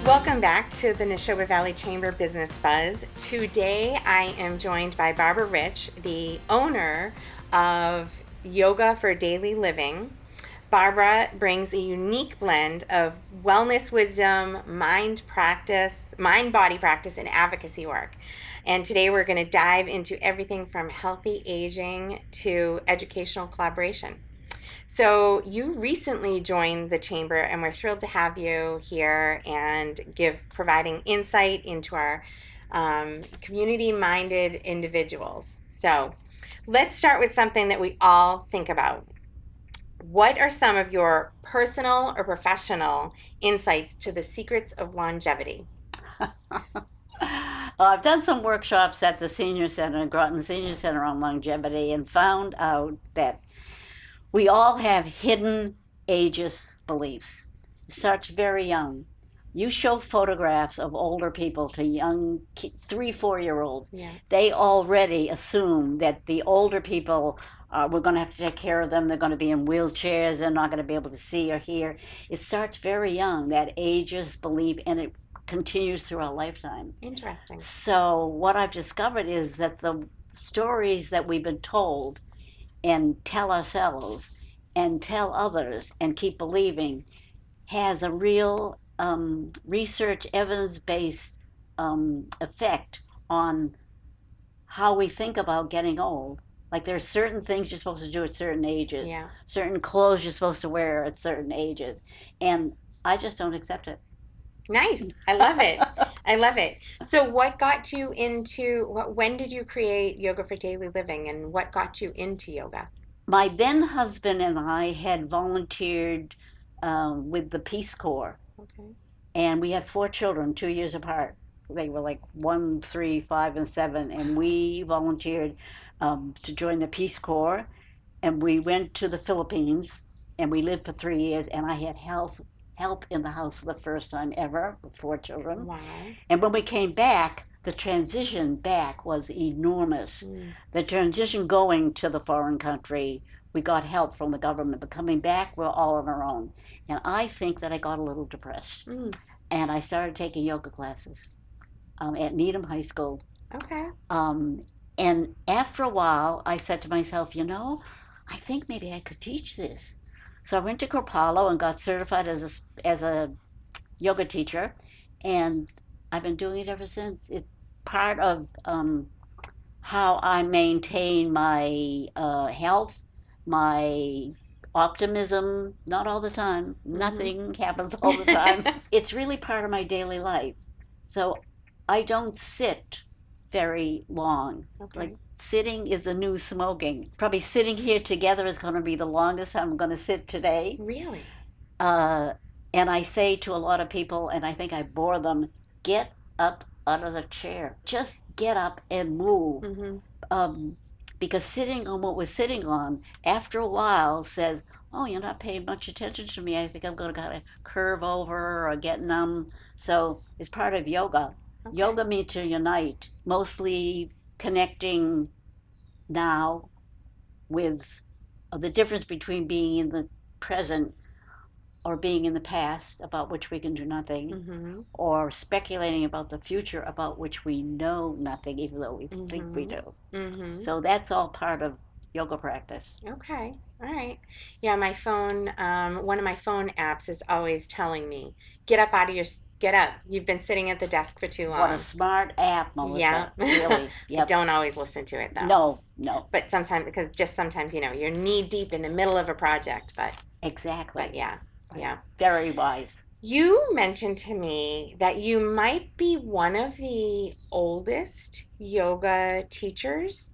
Welcome back to the Neshoba Valley Chamber Business Buzz. Today I am joined by Barbara Rich, the owner of Yoga for Daily Living. Barbara brings a unique blend of wellness wisdom, mind body practice, and advocacy work. And today we're going to dive into everything from healthy aging to educational collaboration. So you recently joined the chamber, and we're thrilled to have you here and providing insight into our community-minded individuals. So let's start with something that we all think about. What are some of your personal or professional insights to the secrets of longevity? I've done some workshops at the Senior Center, Groton Senior Center on longevity, and found out that we all have hidden ageist beliefs. It starts very young. You show photographs of older people to young 3-4-year-olds. Yeah. They already assume that the older people, we're going to have to take care of them. They're going to be in wheelchairs. They're not going to be able to see or hear. It starts very young, that ageist belief, and it continues through our lifetime. Interesting. So what I've discovered is that the stories that we've been told and tell ourselves and tell others and keep believing has a real research evidence-based effect on how we think about getting old. Like there's certain things you're supposed to do at certain ages, Yeah. certain clothes you're supposed to wear at certain ages, and I just don't accept it. Nice. I love it. I love it. So what got you when did you create Yoga for Daily Living, and what got you into yoga? My then husband and I had volunteered with the Peace Corps, Okay. and we had 4 children, 2 years apart. They were like 1, 3, 5, and 7, and we volunteered to join the Peace Corps, and we went to the Philippines, and we lived for 3 years, and I had help in the house for the first time ever with 4 children. Wow. And when we came back, the transition back was enormous. The transition going to the foreign country, we got help from the government, but coming back, we're all on our own. And I think that I got a little depressed. And I started taking yoga classes at Needham High School. Okay. And after a while, I said to myself, I think maybe I could teach this. So I went to Kripalu and got certified as a yoga teacher, and I've been doing it ever since. It's part of how I maintain my health, my optimism. Not all the time. Nothing happens all the time. It's really part of my daily life. So I don't sit very long. Okay. Like sitting is the new smoking. Probably sitting here together is going to be the longest I'm going to sit today. Really? And I say to a lot of people, and I think I bore them, get up out of the chair. Just get up and move. Because sitting on what we're sitting on, after a while, says, oh, you're not paying much attention to me. I think I'm going to kind of curve over or get numb. So it's part of yoga. Okay. Yoga means to unite, mostly connecting now with the difference between being in the present or being in the past, about which we can do nothing, or speculating about the future about which we know nothing, even though we think we do. So that's all part of yoga practice. Okay. All right. Yeah, my phone, one of my phone apps is always telling me, get up. You've been sitting at the desk for too long. What a smart app, Melissa. Yeah. Really. Yep. I don't always listen to it, though. No. But sometimes, you're knee deep in the middle of a project, but Exactly. yeah. Very wise. You mentioned to me that you might be one of the oldest yoga teachers.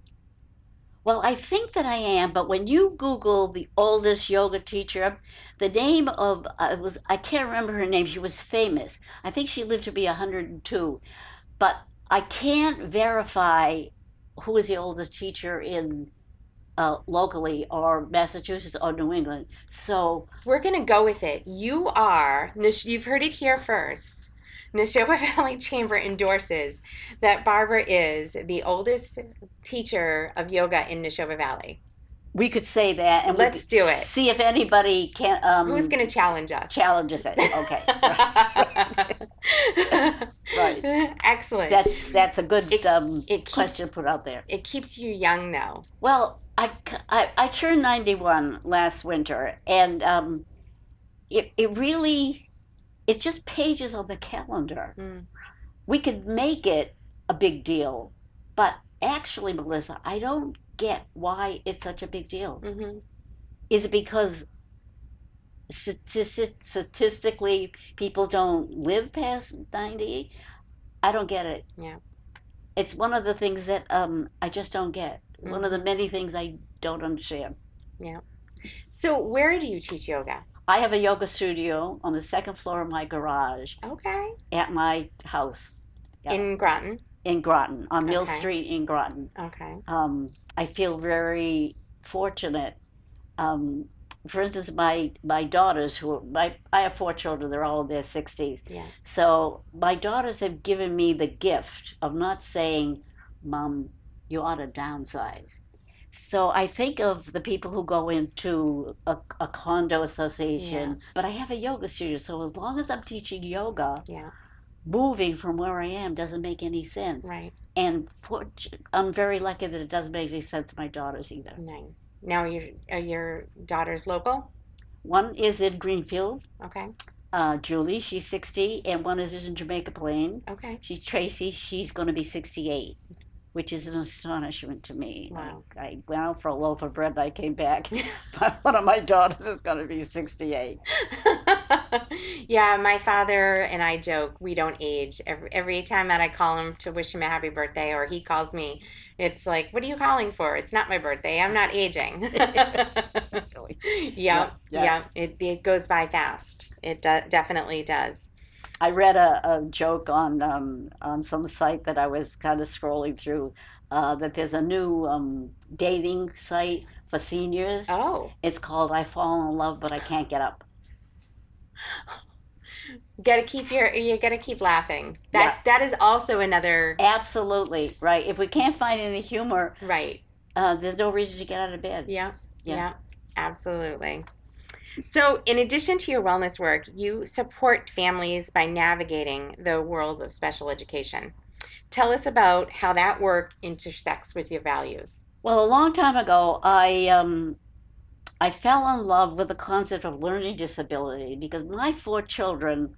Well, I think that I am, but when you Google the oldest yoga teacher, the name of, I can't remember her name, she was famous. I think she lived to be 102, but I can't verify who is the oldest teacher in locally, or Massachusetts or New England. So We're going to go with it. You've heard it here first. Neshoba Valley Chamber endorses that Barbara is the oldest teacher of yoga in Neshoba Valley. we could say that, and Let's do it. See if anybody can. Who's going to challenge us? Challenges it? Okay. Right. Excellent. That's a good It question keeps to put out there. it keeps you young though. Well, I turned 91 last winter, and it really, it's just pages on the calendar. Mm, We could make it a big deal, but actually, Melissa, I don't get why it's such a big deal. mm-hmm. Is it because statistically people don't live past 90? I don't get it. Yeah. It's one of the things that I just don't get. One of the Mm-hmm. many things I don't understand. Yeah. So where do you teach yoga? I have a yoga studio on the second floor of my garage Okay. at my house. Yeah. In Groton. In Groton, on Mill Okay. Street in Groton. Okay. I feel very fortunate. Um, for instance, my daughters, I have 4 children, they're all in their 60s. Yeah. So my daughters have given me the gift of not saying, Mom, you ought to downsize. So I think of the people who go into a condo association, Yeah. but I have a yoga studio. So as long as I'm teaching yoga, Yeah. moving from where I am doesn't make any sense. Right. And I'm very lucky that it doesn't make any sense to my daughters either. Nice. Now are your daughters local? One is in Greenfield, Okay. Julie, she's 60, and one is in Jamaica Plain. Okay. She's Tracy, she's going to be 68, which is an astonishment to me. Wow. I went out for a loaf of bread and I came back. One of my daughters is going to be 68. Yeah, my father and I joke we don't age. Every time that I call him to wish him a happy birthday or he calls me, it's like, what are you calling for? It's not my birthday. I'm not aging. Really. Yeah, Yeah. yeah. It goes by fast. It definitely does. I read a joke on some site that I was kind of scrolling through, that there's a new dating site for seniors. Oh, It's called I Fall in Love But I Can't Get Up. you gotta keep laughing. That is also another Absolutely, right. If we can't find any humor, right. there's no reason to get out of bed. Yeah, Yeah. yeah, absolutely. So, in addition to your wellness work, you support families by navigating the world of special education. Tell us about how that work intersects with your values. Well, a long time ago, I fell in love with the concept of learning disability because my 4 children,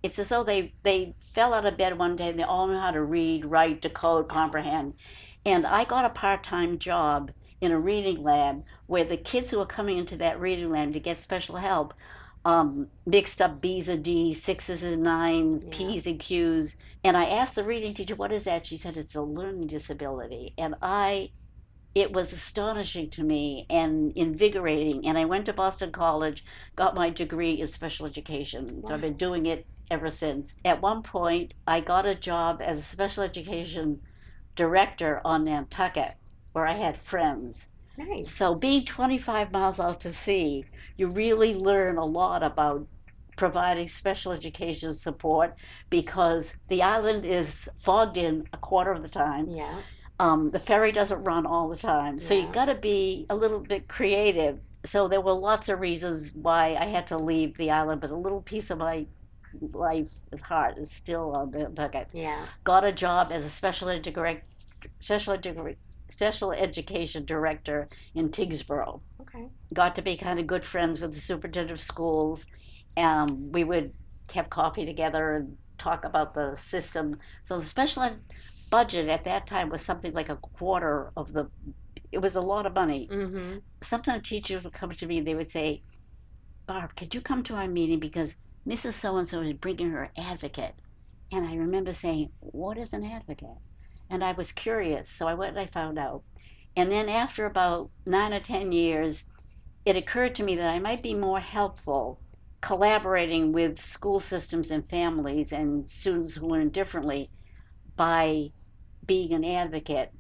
it's as though they fell out of bed one day and they all knew how to read, write, decode, comprehend. And I got a part-time job in a reading lab where the kids who were coming into that reading lab to get special help mixed up B's and D's, sixes and nines, Yeah. P's and Q's. And I asked the reading teacher, what is that? She said, it's a learning disability. And it was astonishing to me and invigorating. And I went to Boston College, got my degree in special education. So I've been doing it ever since. At one point, I got a job as a special education director on Nantucket, where I had friends. Nice. So being 25 miles out to sea, you really learn a lot about providing special education support because the island is fogged in a quarter of the time. Yeah. The ferry doesn't run all the time, so you Yeah. got to be a little bit creative. So there were lots of reasons why I had to leave the island, but a little piece of my life and heart is still on Nantucket. Yeah. Got a job as a special, special education director in Tingsboro. Okay. Got to be kind of good friends with the superintendent of schools. We would have coffee together and talk about the system. So the special ed budget at that time was something like a quarter of it was a lot of money. Mm-hmm. Sometimes teachers would come to me and they would say, Barb, could you come to our meeting because Mrs. So-and-so is bringing her advocate. And I remember saying, what is an advocate? And I was curious, so I went and I found out. And then after about 9 or 10 years, it occurred to me that I might be more helpful collaborating with school systems and families and students who learn differently by being an advocate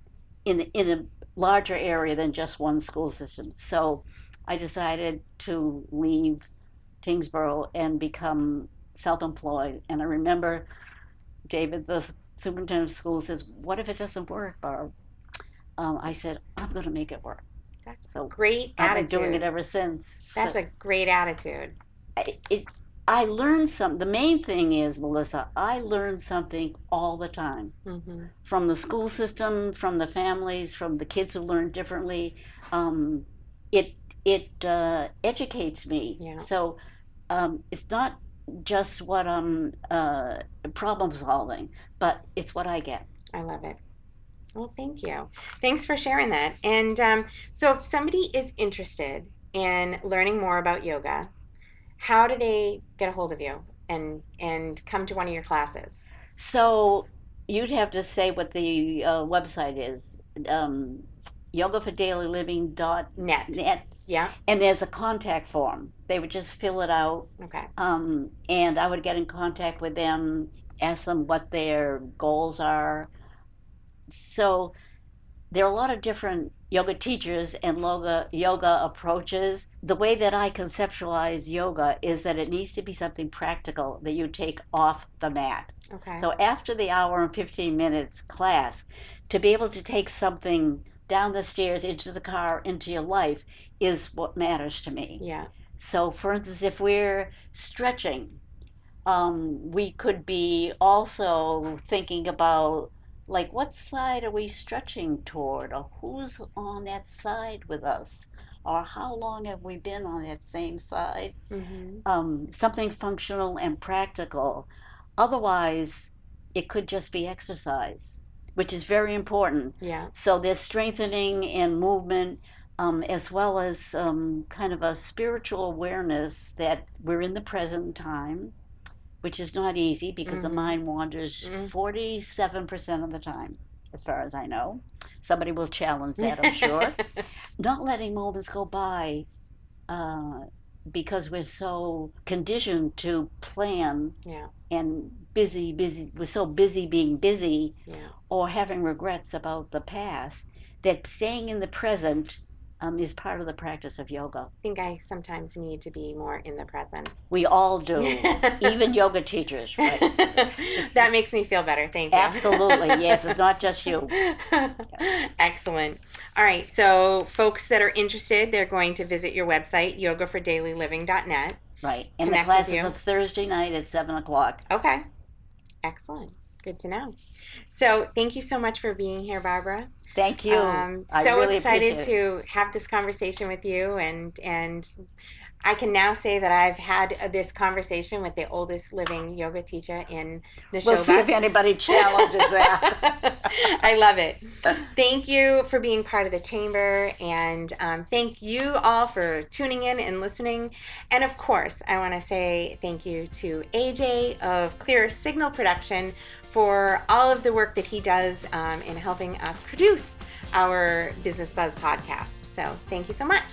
in a larger area than just one school system. So I decided to leave Tingsboro and become self-employed. And I remember David, the superintendent of schools, says, "What if it doesn't work, Barb?" I said, "I'm going to make it work." That's a So great I've been attitude. doing it ever since. That's So a great attitude. it I learn some. The main thing is, Melissa, I learn something all the time Mm-hmm. from the school system, from the families, from the kids who learn differently. Um, it it educates me. Yeah, So it's not just what I'm problem solving, but it's what I get. I love it. Well, thank you. Thanks for sharing that. And so, if somebody is interested in learning more about yoga, how do they get a hold of you and come to one of your classes? So you'd have to say what the website is. Um, Net. yogafordailyliving.net, Yeah. and there's a contact form. They would just fill it out, Okay. and I would get in contact with them, ask them what their goals are. So there are a lot of different yoga teachers and yoga approaches. The way that I conceptualize yoga is that it needs to be something practical that you take off the mat. Okay. So after the hour and 15 minutes class, to be able to take something down the stairs, into the car, into your life is what matters to me. Yeah. So, for instance, if we're stretching, we could be also thinking about like what side are we stretching toward, or who's on that side with us, or how long have we been on that same side. Mm-hmm. Something functional and practical. Otherwise, it could just be exercise, which is very important. Yeah. So there's strengthening and movement, as well as kind of a spiritual awareness that we're in the present time, which is not easy because the Mm-hmm. mind wanders Mm-hmm. 47% of the time, as far as I know. Somebody will challenge that, I'm sure. Not letting moments go by uh, because we're so conditioned to plan Yeah. and busy. We're so busy being busy Yeah. or having regrets about the past that staying in the present is part of the practice of yoga. I think I sometimes need to be more in the present. We all do, even yoga teachers, right? That makes me feel better. Thank you. Absolutely, yes, it's not just you. Excellent. All right, so folks that are interested, they're going to visit your website, yogafordailyliving.net. Right, and Connect the class with is you. a Thursday night at 7 o'clock. Okay, excellent. Good to know. So thank you so much for being here, Barbara. Thank you. I So really excited appreciate it. to have this conversation with you, and I can now say that I've had this conversation with the oldest living yoga teacher in Neshoba. We'll see if anybody challenges that. I love it. Thank you for being part of the chamber, and thank you all for tuning in and listening. And of course, I want to say thank you to AJ of Clear Signal Production for all of the work that he does in helping us produce our Business Buzz podcast. So thank you so much.